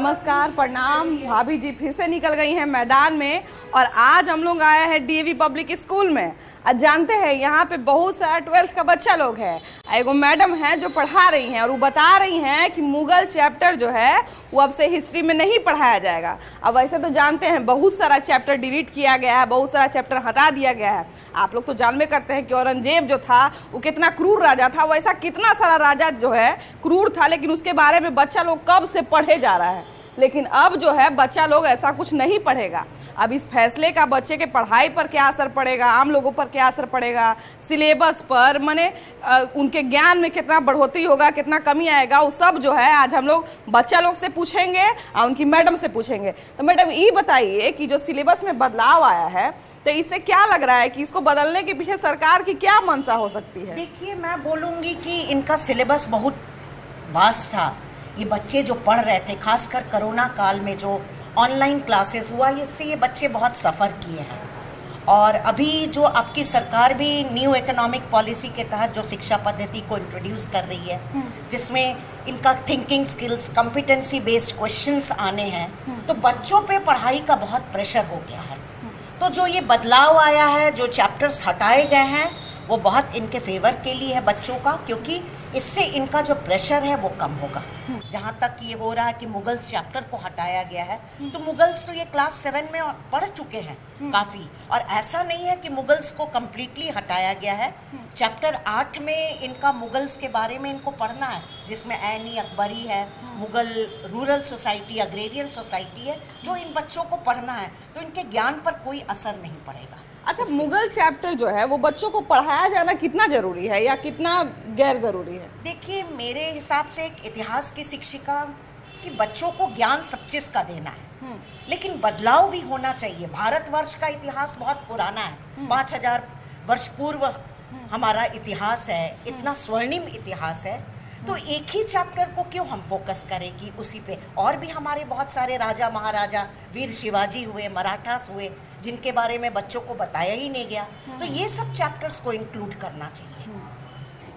नमस्कार, प्रणाम। भाभी जी फिर से निकल गई हैं मैदान में और आज हम लोग आए हैं डीएवी पब्लिक स्कूल में। आज जानते हैं यहाँ पे बहुत सारा 12th का बच्चा लोग है। एगो मैडम है जो पढ़ा रही हैं और वो बता रही हैं कि मुगल चैप्टर जो है वो अब से हिस्ट्री में नहीं पढ़ाया जाएगा। अब वैसे तो जानते हैं बहुत सारा चैप्टर डिलीट किया गया है, बहुत सारा चैप्टर हटा दिया गया है। आप लोग तो जानबे करते हैं कि औरंगजेब जो था वो कितना क्रूर राजा था। वैसा कितना सारा राजा जो है क्रूर था, लेकिन उसके बारे में बच्चा लोग कब से पढ़े जा रहा है। लेकिन अब जो है बच्चा लोग ऐसा कुछ नहीं पढ़ेगा। अब इस फैसले का बच्चे के पढ़ाई पर क्या असर पड़ेगा, आम लोगों पर क्या असर पड़ेगा, सिलेबस पर, माने उनके ज्ञान में कितना बढ़ोतरी होगा, कितना कमी आएगा, वो सब जो है आज हम लोग बच्चा लोग से पूछेंगे और उनकी मैडम से पूछेंगे। तो मैडम ये बताइए कि जो सिलेबस में बदलाव आया है तो इससे क्या लग रहा है कि इसको बदलने के पीछे सरकार की क्या मंशा हो सकती है? देखिए, मैं बोलूँगी कि इनका सिलेबस बहुत वास्ट था। ये बच्चे जो पढ़ रहे थे, खासकर कोरोना काल में जो ऑनलाइन क्लासेस हुआ, इससे ये बच्चे बहुत सफ़र किए हैं। और अभी जो आपकी सरकार भी न्यू इकोनॉमिक पॉलिसी के तहत जो शिक्षा पद्धति को इंट्रोड्यूस कर रही है, जिसमें इनका thinking skills, competency based questions आने हैं, तो बच्चों पे पढ़ाई का बहुत प्रेशर हो गया है। तो जो ये बदलाव आया है, जो चैप्टर्स हटाए गए हैं, वो बहुत इनके फेवर के लिए है बच्चों का, क्योंकि इससे इनका जो प्रेशर है वो कम होगा। जहाँ तक ये हो रहा है कि मुगल्स चैप्टर को हटाया गया है, तो मुगल्स तो ये क्लास 7 में पढ़ चुके हैं काफ़ी, और ऐसा नहीं है कि मुगल्स को कम्प्लीटली हटाया गया है। चैप्टर 8 में इनका मुगल्स के बारे में इनको पढ़ना है, जिसमें ऐनी अकबरी है, Mughal rural society, agrarian society है, जो इन बच्चों को पढ़ना है। तो इनके ज्ञान पर कोई असर नहीं पड़ेगा। अच्छा, मुगल चैप्टर जो है वो बच्चों को पढ़ाया जाना कितना जरूरी है या कितना गैर जरूरी है? देखिए, मेरे हिसाब से एक इतिहास की शिक्षिका कि बच्चों को ज्ञान सब चीज का देना है, लेकिन बदलाव भी होना चाहिए। भारतवर्ष का इतिहास बहुत पुराना है, 5000 वर्ष पूर्व हमारा इतिहास है, इतना स्वर्णिम इतिहास है। तो एक ही चैप्टर को क्यों हम फोकस करें कि उसी पे? और भी हमारे बहुत सारे राजा महाराजा, वीर शिवाजी हुए, मराठास हुए, जिनके बारे में बच्चों को बताया ही नहीं गया। तो ये सब चैप्टर्स को इंक्लूड करना चाहिए।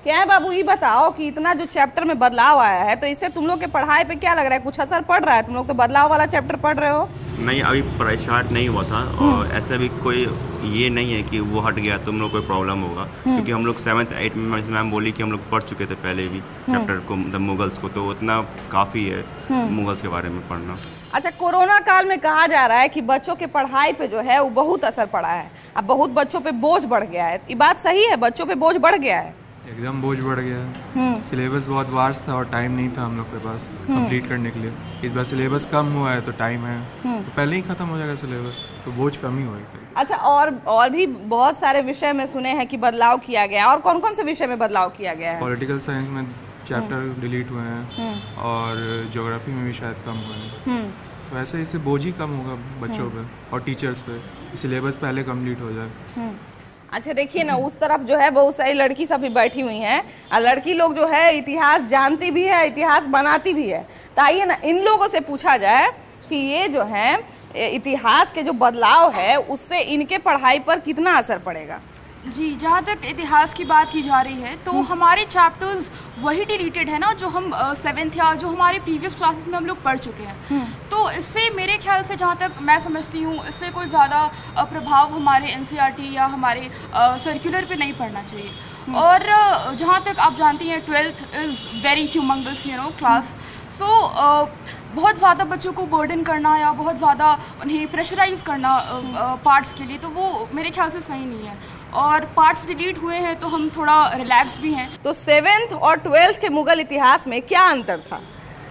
क्या है बाबू, ये बताओ कि इतना जो चैप्टर में बदलाव आया है तो इससे तुम लोग के पढ़ाई पे क्या लग रहा है? कुछ असर पड़ रहा है? तुम लोग तो बदलाव वाला चैप्टर पढ़ रहे हो। नहीं, अभी पढ़ाई स्टार्ट नहीं हुआ था और ऐसा भी कोई ये नहीं है कि वो हट गया तुम लोग कोई प्रॉब्लम होगा, क्योंकि हम लोग 7th 8th में मैम बोली कि हम लोग पढ़ चुके थे पहले भी चैप्टर को, मतलब मुगल्स को, तो उतना काफ़ी है मुगल्स के बारे में पढ़ना। अच्छा, कोरोना काल में कहा जा रहा है कि बच्चों के पढ़ाई पे जो है वो बहुत असर पड़ा है, अब बहुत बच्चों पे बोझ बढ़ गया है। ये बात सही है? बच्चों पे बोझ बढ़ गया है? एकदम बोझ बढ़ गया है। सिलेबस बहुत वास्ट था और टाइम नहीं था हम लोग के पास कंप्लीट करने के लिए। इस बार सिलेबस कम हुआ है तो टाइम है, तो पहले ही खत्म हो जाएगा सिलेबस, तो बोझ कम ही होगा। अच्छा, और भी बहुत सारे विषय में सुने हैं कि बदलाव किया गया है। और कौन कौन से विषय में बदलाव किया गया है? पॉलिटिकल साइंस में चैप्टर डिलीट हुए हैं और ज्योग्राफी में भी शायद कम हुए हैं। तो ऐसे इससे बोझ ही कम होगा बच्चों पे और टीचर्स पे, सिलेबस पहले कंप्लीट हो जाए। अच्छा, देखिए ना, उस तरफ जो है बहुत सारी लड़की सब भी बैठी हुई हैं और लड़की लोग जो है इतिहास जानती भी है, इतिहास बनाती भी है। तो आइए ना इन लोगों से पूछा जाए कि ये जो है इतिहास के जो बदलाव है उससे इनके पढ़ाई पर कितना असर पड़ेगा। जी, जहाँ तक इतिहास की बात की जा रही है तो हमारे चैप्टर्स वही डिलीटेड है ना जो हम 7th या जो हमारे प्रीवियस क्लासेस में हम लोग पढ़ चुके हैं। तो इससे मेरे ख्याल से, जहाँ तक मैं समझती हूँ, इससे कोई ज़्यादा प्रभाव हमारे एनसीईआरटी या हमारे सर्कुलर पे नहीं पड़ना चाहिए। और जहाँ तक आप जानती हैं 12th is very humungous class. So बहुत ज़्यादा बच्चों को बर्डन करना या बहुत ज़्यादा उन्हें प्रेशराइज करना पार्ट्स के लिए, तो वो मेरे ख्याल से सही नहीं है। और पार्ट्स डिलीट हुए हैं तो हम थोड़ा रिलैक्स भी हैं। तो 7th और 12th के मुगल इतिहास में क्या अंतर था?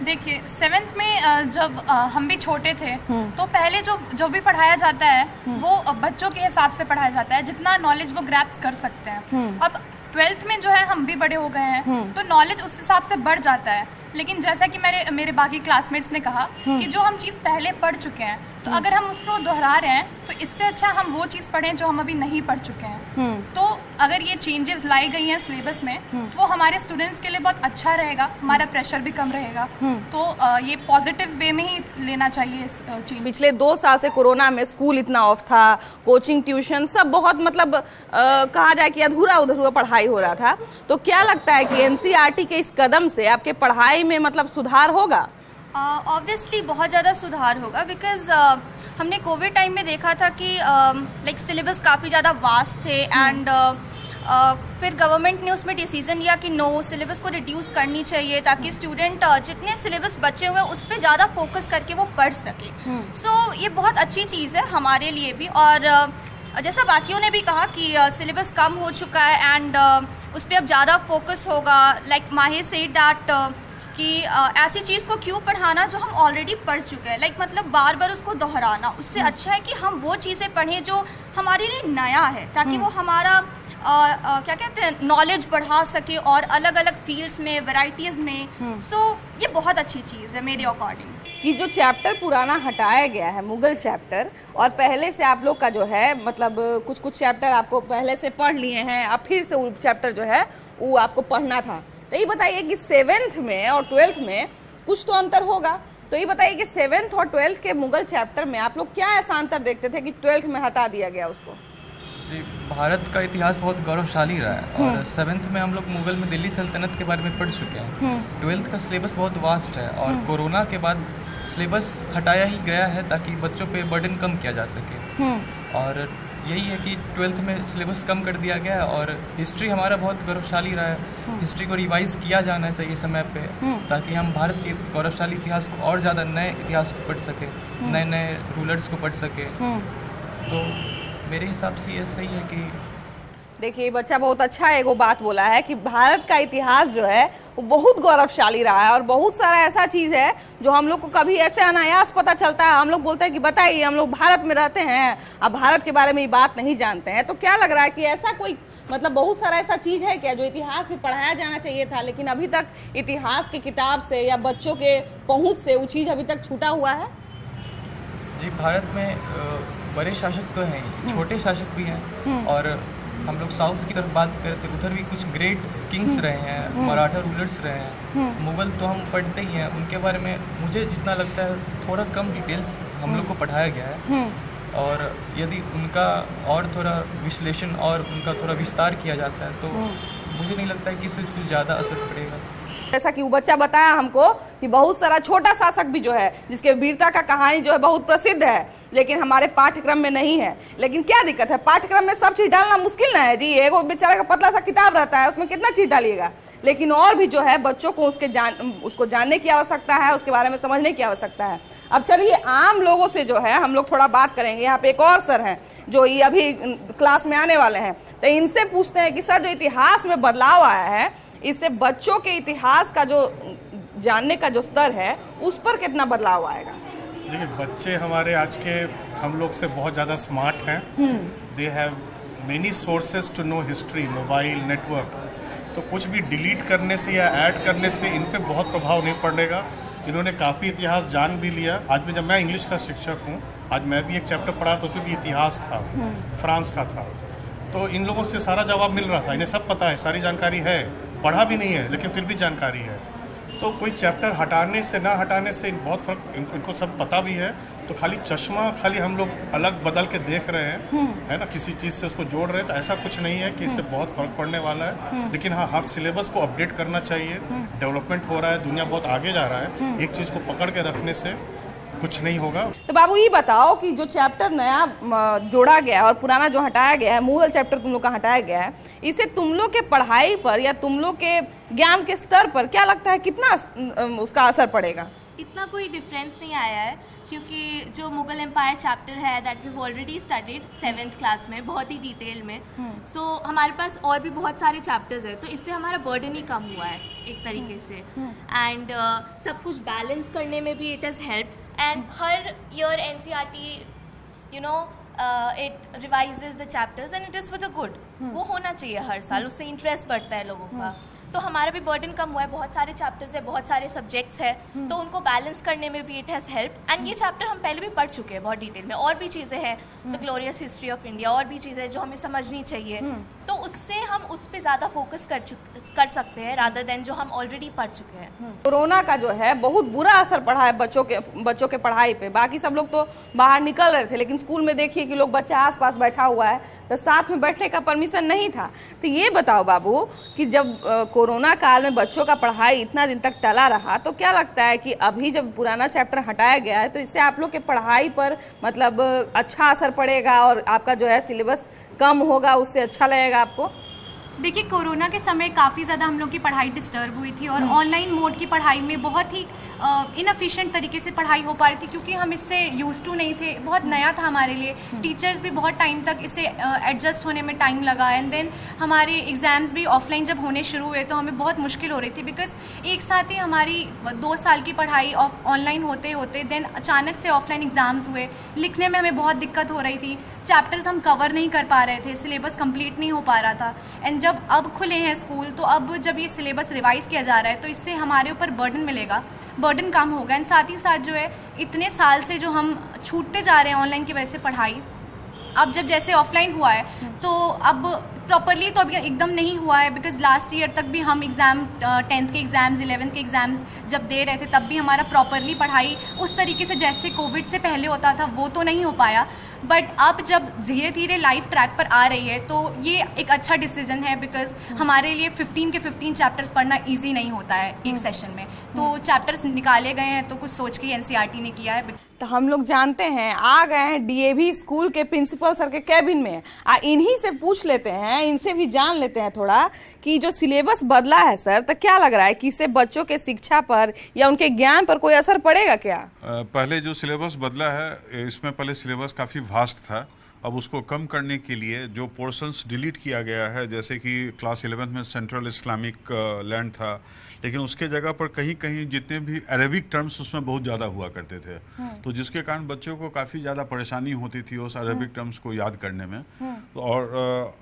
देखिए, 7th में जब हम भी छोटे थे तो पहले जो भी पढ़ाया जाता है वो बच्चों के हिसाब से पढ़ाया जाता है, जितना नॉलेज वो ग्रैप्स कर सकते हैं। अब 12th में जो है हम भी बड़े हो गए हैं तो नॉलेज उस हिसाब से बढ़ जाता है। लेकिन जैसा कि मेरे बाकी क्लासमेट्स ने कहा कि जो हम चीज़ पहले पढ़ चुके हैं, तो अगर हम उसको दोहरा रहे हैं तो इससे अच्छा हम वो चीज़ पढ़ें जो हम अभी नहीं पढ़ चुके हैं। तो अगर ये चेंजेस लाई गई हैं सिलेबस में तो वो हमारे स्टूडेंट्स के लिए बहुत अच्छा रहेगा, हमारा प्रेशर भी कम रहेगा। तो ये पॉजिटिव वे में ही लेना चाहिए इस चीज़। पिछले 2 साल से कोरोना में स्कूल इतना ऑफ था, कोचिंग ट्यूशन सब बहुत मतलब कहा जाए कि अधूरा पढ़ाई हो रहा था। तो क्या लगता है कि एनसीईआरटी के इस कदम से आपके पढ़ाई में मतलब सुधार होगा? ऑब्वियसली बहुत ज़्यादा सुधार होगा, बिकॉज हमने कोविड टाइम में देखा था कि लाइक सिलेबस काफ़ी ज़्यादा वास्ट थे एंड फिर गवर्नमेंट ने उसमें डिसीजन लिया कि नो, सिलेबस को रिड्यूस करनी चाहिए ताकि स्टूडेंट जितने सिलेबस बचे हुए हैं उस पर ज़्यादा फोकस करके वो पढ़ सके। सो ये बहुत अच्छी चीज़ है हमारे लिए भी। और जैसा बाकियों ने भी कहा कि सिलेबस कम हो चुका है एंड उस पर अब ज़्यादा फोकस होगा। लाइक माहिर सेड दैट कि ऐसी चीज़ को क्यों पढ़ाना जो हम ऑलरेडी पढ़ चुके हैं, लाइक मतलब बार बार उसको दोहराना। उससे अच्छा है कि हम वो चीज़ें पढ़ें जो हमारे लिए नया है, ताकि वो हमारा क्या कहते हैं नॉलेज बढ़ा सके और अलग अलग फील्ड्स में, वैरायटीज़ में। सो ये बहुत अच्छी चीज़ है मेरे अकॉर्डिंग। कि जो चैप्टर पुराना हटाया गया है मुगल चैप्टर, और पहले से आप लोग का जो है मतलब कुछ चैप्टर आपको पहले से पढ़ लिए हैं, अब फिर से वो चैप्टर जो है वो आपको पढ़ना था। तो ये बताइए कि 7th में और 12th में कुछ तो अंतर होगा। तो ये बताइए कि 7th और 12th के मुगल चैप्टर में आप लोग क्या ऐसा अंतर देखते थे कि 12th में हटा दिया गया उसको? जी, भारत का इतिहास बहुत गौरवशाली रहा है और 7th में हम लोग मुगल में दिल्ली सल्तनत के बारे में पढ़ चुके हैं। 12th का सिलेबस बहुत वास्ट है और कोरोना के बाद सिलेबस हटाया ही गया है ताकि बच्चों पे बर्डन कम किया जा सके। और यही है कि 12th में सिलेबस कम कर दिया गया है और हिस्ट्री हमारा बहुत गौरवशाली रहा है। हिस्ट्री को रिवाइज किया जाना चाहिए समय पे, ताकि हम भारत के गौरवशाली इतिहास को और ज़्यादा नए इतिहास को पढ़ सके, नए नए रूलर्स को पढ़ सके। तो मेरे हिसाब से ये सही है कि देखिए बच्चा बहुत अच्छा है, वो बात बोला है कि भारत का इतिहास जो है वो बहुत गौरवशाली रहा है और बहुत सारा ऐसा चीज़ है जो हम लोग को कभी ऐसे अनायास पता चलता है। हम लोग बोलते हैं कि बताइए, हम लोग भारत में रहते हैं, अब भारत के बारे में ये बात नहीं जानते हैं। तो क्या लग रहा है कि ऐसा कोई मतलब बहुत सारा ऐसा चीज़ है क्या जो इतिहास में पढ़ाया जाना चाहिए था लेकिन अभी तक इतिहास की किताब से या बच्चों के पहुँच से वो चीज़ अभी तक छूटा हुआ है? जी, भारत में बड़े शासक तो हैं, छोटे शासक भी हैं और हम लोग साउथ की तरफ बात करते उधर भी कुछ ग्रेट किंग्स रहे हैं, मराठा रूलर्स रहे हैं। मुगल तो हम पढ़ते ही हैं, उनके बारे में मुझे जितना लगता है थोड़ा कम डिटेल्स हम लोग को पढ़ाया गया है। और यदि उनका और थोड़ा विश्लेषण और उनका थोड़ा विस्तार किया जाता है तो मुझे नहीं लगता है कि इससे कुछ ज़्यादा असर पड़ेगा। जैसा कि वो बच्चा बताया हमको कि बहुत सारा छोटा शासक भी जो है जिसके वीरता का कहानी जो है बहुत प्रसिद्ध है लेकिन हमारे पाठ्यक्रम में नहीं है। लेकिन क्या दिक्कत है, पाठ्यक्रम में सब चीज़ डालना मुश्किल ना है जी। एगो बेचारे का पतला सा किताब रहता है, उसमें कितना चीज़ डालिएगा। लेकिन और भी जो है बच्चों को उसको जानने की आवश्यकता है, उसके बारे में समझने की आवश्यकता है। अब चलिए आम लोगों से जो है हम लोग थोड़ा बात करेंगे। यहाँ पे एक और सर हैं जो ये अभी क्लास में आने वाले हैं, तो इनसे पूछते हैं कि सर जो इतिहास में बदलाव आया है इससे बच्चों के इतिहास का जो जानने का जो स्तर है उस पर कितना बदलाव आएगा? देखिए, बच्चे हमारे आज के हम लोग से बहुत ज़्यादा स्मार्ट हैं। They have many sources to know history, mobile network. तो कुछ भी डिलीट करने से या ऐड करने से इन पे बहुत प्रभाव नहीं पड़ेगा। इन्होंने काफ़ी इतिहास जान भी लिया। आज में जब मैं इंग्लिश का शिक्षक हूँ, आज मैं भी एक चैप्टर पढ़ा तो उसमें भी इतिहास था, फ्रांस का था। तो इन लोगों से सारा जवाब मिल रहा था, इन्हें सब पता है, सारी जानकारी है, पढ़ा भी नहीं है लेकिन फिर भी जानकारी है। तो कोई चैप्टर हटाने से ना हटाने से बहुत फर्क, इनको सब पता भी है। तो खाली चश्मा खाली हम लोग अलग बदल के देख रहे हैं, है ना, किसी चीज़ से उसको जोड़ रहे हैं, तो ऐसा कुछ नहीं है कि इससे बहुत फर्क पड़ने वाला है। लेकिन हाँ, हर सिलेबस को अपडेट करना चाहिए। डेवलपमेंट हो रहा है, दुनिया बहुत आगे जा रहा है, एक चीज़ को पकड़ के रखने से कुछ नहीं होगा। तो बाबू ये बताओ कि जो चैप्टर नया जोड़ा गया है और पुराना जो हटाया गया है, मुगल चैप्टर तुम लोग का हटाया गया है, इससे तुम लोग के पढ़ाई पर या तुम लोग के ज्ञान के स्तर पर क्या लगता है कितना उसका असर पड़ेगा? इतना कोई डिफरेंस नहीं आया है क्योंकि जो मुगल एम्पायर चैप्टर है that we already studied 7th class में बहुत ही डिटेल में। सो हमारे पास और भी बहुत सारे चैप्टर्स है तो इससे हमारा बर्डन ही कम हुआ है एक तरीके से। एंड सब कुछ बैलेंस करने में भी इट हैज़ हेल्प्ड। एंड हर year NCERT you know it revises the chapters and it is for the good. वो होना चाहिए हर साल, उससे इंटरेस्ट बढ़ता है लोगों का। तो हमारा भी बर्डन कम हुआ है, बहुत सारे चैप्टर्स है, बहुत सारे सब्जेक्ट्स है, तो उनको बैलेंस करने में भी इट हैज़ हेल्प। एंड ये चैप्टर हम पहले भी पढ़ चुके हैं बहुत डिटेल में। और भी चीज़ें हैं, the glorious history of India, और भी चीज़ें जो हमें समझनी चाहिए, तो उससे हम उस पर ज़्यादा फोकस कर सकते हैं रादर देन जो हम ऑलरेडी पढ़ चुके हैं। कोरोना का जो है बहुत बुरा असर पड़ा है बच्चों के पढ़ाई पे। बाकी सब लोग तो बाहर निकल रहे थे लेकिन स्कूल में देखिए कि लोग बच्चा आस पास बैठा हुआ है, तो साथ में बैठने का परमिशन नहीं था। तो ये बताओ बाबू कि जब कोरोना काल में बच्चों का पढ़ाई इतना दिन तक टला रहा, तो क्या लगता है कि अभी जब पुराना चैप्टर हटाया गया है तो इससे आप लोग के पढ़ाई पर मतलब अच्छा असर पड़ेगा और आपका जो है सिलेबस कम होगा, उससे अच्छा लगेगा आपको? देखिए, कोरोना के समय काफ़ी ज़्यादा हम लोग की पढ़ाई डिस्टर्ब हुई थी और ऑनलाइन मोड की पढ़ाई में बहुत ही इनएफिशिएंट तरीके से पढ़ाई हो पा रही थी, क्योंकि हम इससे यूज्ड टू नहीं थे, बहुत नया था हमारे लिए। टीचर्स भी बहुत टाइम तक इससे एडजस्ट होने में टाइम लगा। एंड देन हमारे एग्ज़ाम्स भी ऑफलाइन जब होने शुरू हुए तो हमें बहुत मुश्किल हो रही थी, बिकॉज एक साथ ही हमारी 2 साल की पढ़ाई ऑनलाइन होते होते देन अचानक से ऑफलाइन एग्ज़ाम्स हुए। लिखने में हमें बहुत दिक्कत हो रही थी, चैप्टर्स हम कवर नहीं कर पा रहे थे, सिलेबस कंप्लीट नहीं हो पा रहा था। एंड जब अब खुले हैं स्कूल, तो अब जब ये सिलेबस रिवाइज किया जा रहा है तो इससे हमारे ऊपर बर्डन मिलेगा, बर्डन कम होगा। एंड साथ ही साथ जो है इतने साल से जो हम छूटते जा रहे हैं ऑनलाइन की वजह से पढ़ाई, अब जब जैसे ऑफलाइन हुआ है तो अब प्रॉपरली तो अभी एकदम नहीं हुआ है, बिकॉज लास्ट ईयर तक भी हम एग्ज़ाम 10th के एग्ज़ाम्स 11th के एग्ज़ाम्स जब दे रहे थे तब भी हमारा प्रॉपरली पढ़ाई उस तरीके से जैसे कोविड से पहले होता था वो तो नहीं हो पाया। बट अब जब धीरे धीरे लाइव ट्रैक पर आ रही है तो ये एक अच्छा डिसीजन है, बिकॉज हमारे लिए 15 के 15 चैप्टर्स पढ़ना ईजी नहीं होता है एक सेशन में। तो चैप्टर्स निकाले गए हैं तो कुछ सोच के एनसीईआरटी ने किया है। तो हम लोग जानते हैं, आ गए हैं डीएवी स्कूल के प्रिंसिपल सर के कैबिन में, इन्हीं से पूछ लेते हैं, इनसे भी जान लेते हैं थोड़ा कि जो सिलेबस बदला है सर, तो क्या लग रहा है कि इससे बच्चों के शिक्षा पर या उनके ज्ञान पर कोई असर पड़ेगा क्या? पहले जो सिलेबस बदला है, इसमें पहले सिलेबस काफ़ी वास्ट था। अब उसको कम करने के लिए जो पोर्शंस डिलीट किया गया है, जैसे कि क्लास 11 में सेंट्रल इस्लामिक लैंड था, लेकिन उसके जगह पर कहीं कहीं जितने भी अरेबिक टर्म्स उसमें बहुत ज़्यादा हुआ करते थे, तो जिसके कारण बच्चों को काफ़ी ज़्यादा परेशानी होती थी उस अरेबिक टर्म्स को याद करने में। और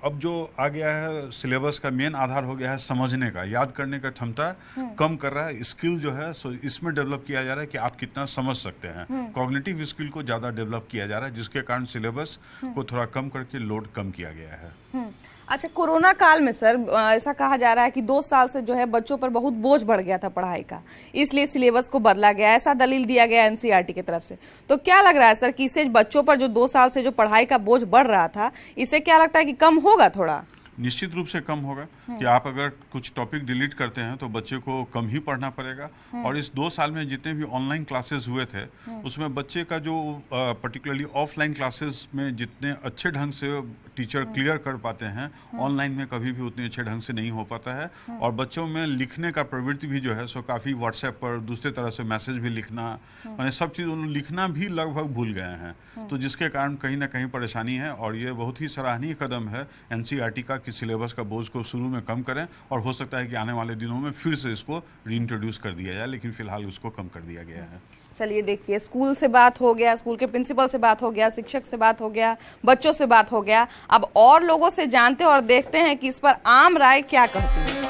अब जो आ गया है सिलेबस का मेन आधार हो गया है समझने का, याद करने का क्षमता कम कर रहा है। स्किल जो है सो इसमें डेवलप किया जा रहा है कि आप कितना समझ सकते हैं। कॉग्निटिव स्किल को ज़्यादा डेवलप किया जा रहा है, जिसके कारण सिलेबस को थोड़ा कम करके लोड कम किया गया है। अच्छा, कोरोना काल में सर ऐसा कहा जा रहा है कि 2 साल से जो है बच्चों पर बहुत बोझ बढ़ गया था पढ़ाई का, इसलिए सिलेबस को बदला गया, ऐसा दलील दिया गया एनसीईआरटी की तरफ से। तो क्या लग रहा है सर कि इससे बच्चों पर जो 2 साल से जो पढ़ाई का बोझ बढ़ रहा था, इससे क्या लगता है कि कम होगा? थोड़ा निश्चित रूप से कम होगा कि आप अगर कुछ टॉपिक डिलीट करते हैं तो बच्चे को कम ही पढ़ना पड़ेगा। और इस 2 साल में जितने भी ऑनलाइन क्लासेस हुए थे उसमें बच्चे का जो पर्टिकुलरली ऑफलाइन क्लासेस में जितने अच्छे ढंग से टीचर क्लियर कर पाते हैं, ऑनलाइन में कभी भी उतने अच्छे ढंग से नहीं हो पाता है। और बच्चों में लिखने का प्रवृत्ति भी जो है सो काफ़ी व्हाट्सएप पर दूसरे तरह से मैसेज भी लिखना, मैंने सब चीज़ उन्होंने लिखना भी लगभग भूल गए हैं, तो जिसके कारण कहीं ना कहीं परेशानी है। और ये बहुत ही सराहनीय कदम है एनसीईआरटी का कि सिलेबस का बोझ को शुरू में कम करें, और हो सकता है कि आने वाले दिनों में फिर से इसको रीइंट्रोड्यूस कर दिया जाए, लेकिन फिलहाल उसको कम कर दिया गया है। चलिए देखिए, स्कूल से बात हो गया, स्कूल के प्रिंसिपल से बात हो गया, शिक्षक से बात हो गया, बच्चों से बात हो गया, अब और लोगों से जानते हैं और देखते हैं कि इस पर आम राय क्या कहती है।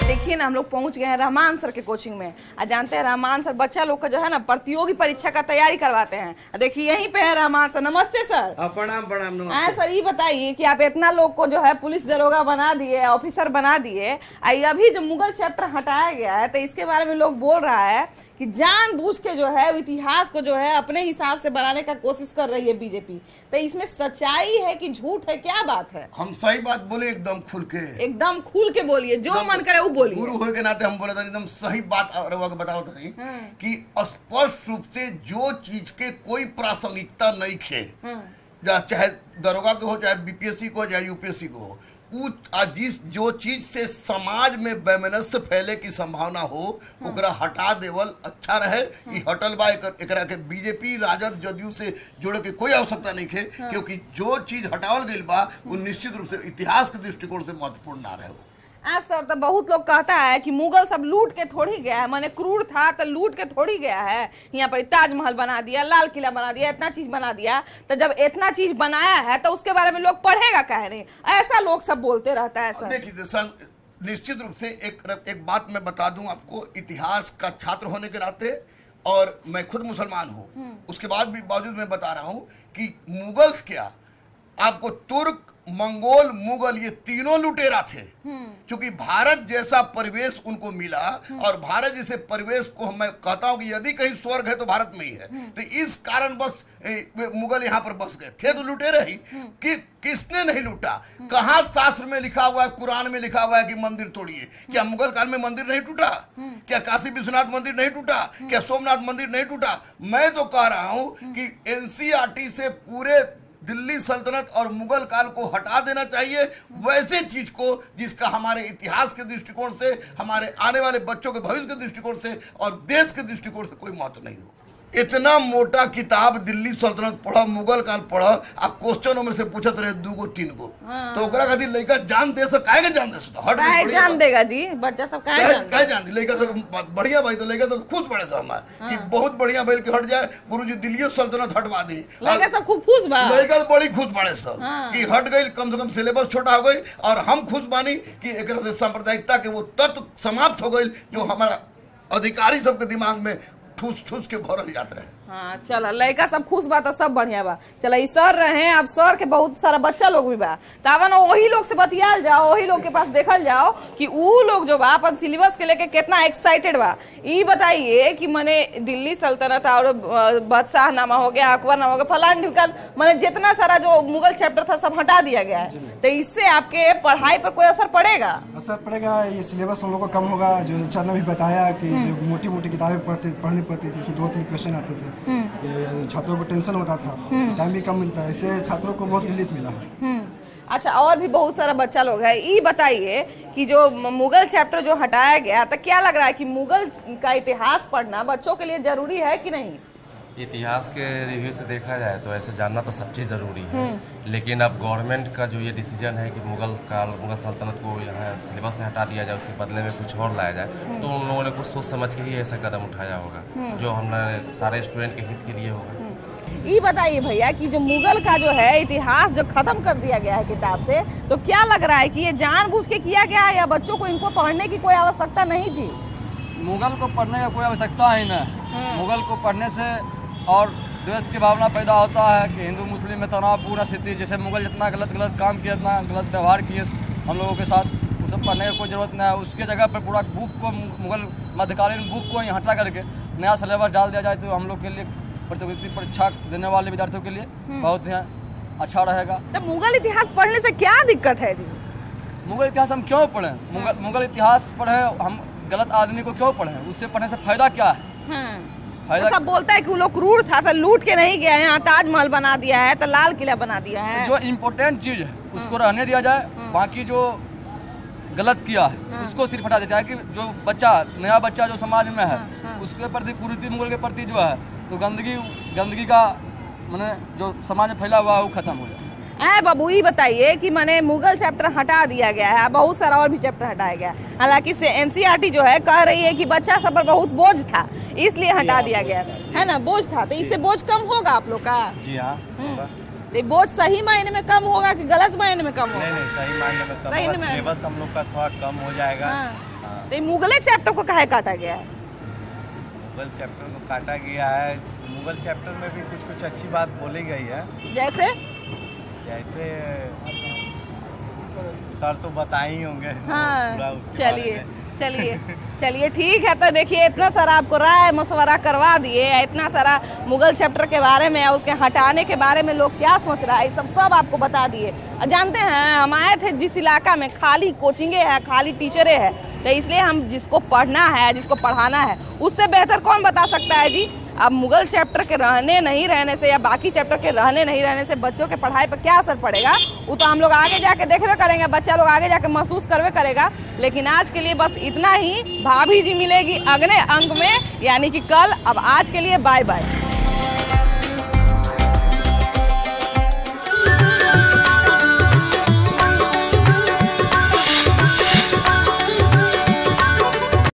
देखिए ना, हम लोग पहुंच गए हैं रहमान सर के कोचिंग में। जानते हैं रहमान सर बच्चा लोग का जो है ना प्रतियोगी परीक्षा का तैयारी करवाते हैं। देखिए यहीं पे है रहमान सर। नमस्ते सर। प्रणाम प्रणाम। नमस्ते सर, ये बताइए कि आप इतना लोग को जो है पुलिस दरोगा बना दिए, ऑफिसर बना दिए, अभी जो मुगल चैप्टर हटाया गया है तो इसके बारे में लोग बोल रहा है कि जानबूझ के जो है इतिहास को जो है अपने हिसाब से बनाने का कोशिश कर रही है बीजेपी। तो इसमें सच्चाई है कि झूठ है, क्या बात है? हम सही बात बोले, एकदम खुल के, एकदम खुल के बोलिए, जो मन करे वो बोलिए। गुरु होए के नाते हम बोला था एकदम सही बात बताओ था कि स्पष्ट रूप से जो चीज के कोई प्रासंगिकता नहीं खे, चाहे दरोगा को हो, चाहे बीपीएससी को, चाहे यूपीएससी को हो, जिस जो चीज से समाज में वैमनस्य फैले की संभावना हो ओकरा हटा देवल अच्छा रहे। कि हटल बा एकरा के बीजेपी राजद जदयू से जोड़े के कोई आवश्यकता नहीं है, क्योंकि जो चीज हटावल गई बा वो निश्चित रूप से इतिहास के दृष्टिकोण से महत्वपूर्ण ना रहे। सर, तो बहुत लोग कहता है कि मुगल सब लूट के थोड़ी गया है, माने क्रूर था तो लूट के थोड़ी गया है। यहाँ पर ताजमहल बना दिया, लाल किला बना दिया, इतना चीज बना दिया, तो जब इतना चीज बनाया है तो उसके बारे में लोग पढ़ेगा कह नहीं, ऐसा लोग सब बोलते रहता है सर। देखिए सर, निश्चित रूप से एक बात मैं बता दूं आपको, इतिहास का छात्र होने के नाते, और मैं खुद मुसलमान हूँ, उसके बाद भी बावजूद मैं बता रहा हूँ कि मुगल्स क्या आपको तुर्क, मंगोल, मुगल ये तीनों लुटेरा थे। क्योंकि भारत जैसा परिवेश उनको मिला, और भारत जैसे परिवेश को मैं कहता हूं कि यदि कहीं स्वर्ग है तो भारत में ही है। तो इस कारण बस मुगल यहाँ पर बस गए थे, तो लुटेरे ही। कि किसने नहीं लूटा? कहाँ शास्त्र में लिखा हुआ है, कुरान में लिखा हुआ है कि मंदिर तोड़िए? क्या मुगल काल में मंदिर नहीं टूटा? क्या काशी विश्वनाथ मंदिर नहीं टूटा? क्या सोमनाथ मंदिर नहीं टूटा? मैं तो कह रहा हूं कि एनसीईआरटी से पूरे दिल्ली सल्तनत और मुगल काल को हटा देना चाहिए, वैसे चीज को जिसका हमारे इतिहास के दृष्टिकोण से, हमारे आने वाले बच्चों के भविष्य के दृष्टिकोण से और देश के दृष्टिकोण से कोई महत्व नहीं हो। इतना मोटा किताब दिल्ली सल्तनत पढ़ा, मुगल काल पढ़ा, आ क्वेश्चनों में से पूछत रहे 2 गो 3 गो, तो ओकरा खातिर लड़का जान दे सक काहे जान दे सक हट काहे जान देगा जी? बच्चा सब काहे जान दे? लड़का सब बढ़िया भाई, तो लड़का तो खुश पड़े सब हमार कि बहुत बढ़िया बैल के हट जाए, गुरुजी दिल्ली सल्तनत हटवा दी। लड़का सब खूब खुश बा, लड़का बड़ी खुश पड़े सब कि हट गई, कम से कम सिलेबस छोटा हो गई, और हम खुश बानी कि एक से सांप्रदायिकता के वो तत्व समाप्त हो गई जो हमारा अधिकारी सबके दिमाग में ठूस ठूस के भरल जाते रहे। हाँ चल, लड़का सब खुश बा तो सब बढ़िया बा। चल ई सर रहे, अब सर के बहुत सारा बच्चा लोग भी बा, तावन वही लोग से बतियाल जाओ, वही लोग के पास देखल जाओ कि ऊ लोग जो बा अपन सिलेबस के लेके कितना एक्साइटेड बा। ई बताइए कि मने दिल्ली सल्तनत और बादशाह नामा हो गया, अकबर नामा हो गया, फलान ढिमकान, मने जितना सारा जो मुगल चैप्टर था सब हटा दिया गया है। तो इससे आपके पढ़ाई पर कोई असर पड़ेगा? असर पड़ेगा, ये सिलेबस हम लोग को कम होगा। जो सर ने भी बताया कि जो मोटी मोटी किताबें पढ़नी पड़ती थी, उसमें 2-3 क्वेश्चन आते थे, छात्रों को टेंशन होता था, टाइम भी कम मिलता है, इससे छात्रों को बहुत रिलीफ मिला है। अच्छा, और भी बहुत सारा बच्चा लोग है, ये बताइए कि जो मुगल चैप्टर जो हटाया गया, तो क्या लग रहा है कि मुगल का इतिहास पढ़ना बच्चों के लिए जरूरी है कि नहीं? इतिहास के रिव्यू से देखा जाए तो ऐसे जानना तो सब चीज़ ज़रूरी है, लेकिन अब गवर्नमेंट का जो ये डिसीजन है कि मुगल सल्तनत को यहाँ सिलेबस से हटा दिया जाए, उसके बदले में कुछ और लाया जाए, तो उन लोगों ने कुछ सोच समझ के ही ऐसा कदम उठाया होगा जो हमने सारे स्टूडेंट के हित के लिए होगा। ये बताइए भैया कि जो मुगल का जो है इतिहास जो खत्म कर दिया गया है किताब से, तो क्या लग रहा है कि ये जानबूझ के किया गया है या बच्चों को इनको पढ़ने की कोई आवश्यकता नहीं थी? मुगल को पढ़ने का कोई आवश्यकता ही नहीं। मुगल को पढ़ने से और देश की भावना पैदा होता है कि हिंदू मुस्लिम में तनावपूर्ण स्थिति, जैसे मुगल जितना गलत काम किया, इतना गलत व्यवहार किए हम लोगों के साथ, वो सब पढ़ने की कोई ज़रूरत नहीं है। उसके जगह पर पूरा बुक को, मुगल मध्यकालीन बुक को हटा करके नया सिलेबस डाल दिया जाए तो हम लोग के लिए प्रतियोगिता परीक्षा देने वाले विद्यार्थियों के लिए बहुत ही अच्छा रहेगा। तो मुगल इतिहास पढ़ने से क्या दिक्कत है जी? मुगल इतिहास हम क्यों पढ़ें? मुगल इतिहास पढ़े हम गलत आदमी को क्यों पढ़ें? उससे पढ़ने से फायदा क्या है? सब बोलता है कि वो लोग क्रूर था, तो लूट के नहीं गया, यहाँ ताजमहल बना दिया है, तो लाल किला बना दिया है। जो इम्पोर्टेंट चीज है उसको रहने दिया जाए, बाकी जो गलत किया है उसको सिर्फ हटा दिया जाए। कि जो बच्चा, नया बच्चा जो समाज में है, उसके प्रति कुरीति मुगल के प्रति जो है, तो गंदगी का मैंने जो समाज में फैला हुआ है वो खत्म हो जाए। बाबू ये बताइए कि मैंने मुगल चैप्टर हटा दिया गया है, बहुत सारा और भी चैप्टर हटाया गया, हालांकि से एनसीईआरटी जो है कह रही है कि बच्चा सब पर बहुत बोझ था इसलिए हटा दिया गया है ना, बोझ था, तो इससे बोझ कम होगा आप लोग का? जी हाँ, तो बोझ सही मायने में कम होगा कि गलत मायने में कम होगा? नहीं, सही मायने में कम होगा, सिलेबस हम लोग का थोड़ा कम हो जाएगा। तो मुगल चैप्टर को काहे काटा गया है? मुगल चैप्टर को काटा गया है, मुगल चैप्टर में भी कुछ अच्छी बात बोली गई है। जैसे सर तो बताए ही होंगे। हाँ, चलिए ठीक है। तो देखिए इतना सारा आपको राय मशवरा करवा दिए, इतना सारा मुगल चैप्टर के बारे में, उसके हटाने के बारे में लोग क्या सोच रहा है, सब आपको बता दिए। जानते हैं हम आए थे जिस इलाका में खाली कोचिंगे है, खाली टीचरें है, तो इसलिए हम जिसको पढ़ना है, जिसको पढ़ाना है, उससे बेहतर कौन बता सकता है जी? अब मुगल चैप्टर के रहने नहीं रहने से या बाकी चैप्टर के रहने नहीं रहने से बच्चों के पढ़ाई पर क्या असर पड़ेगा, वो तो हम लोग आगे जाके देखबे करेंगे, बच्चा लोग आगे जाके महसूस करवे करेगा। लेकिन आज के लिए बस इतना ही। भाभी जी मिलेगी अगले अंक में, यानी कि कल। अब आज के लिए बाय बाय।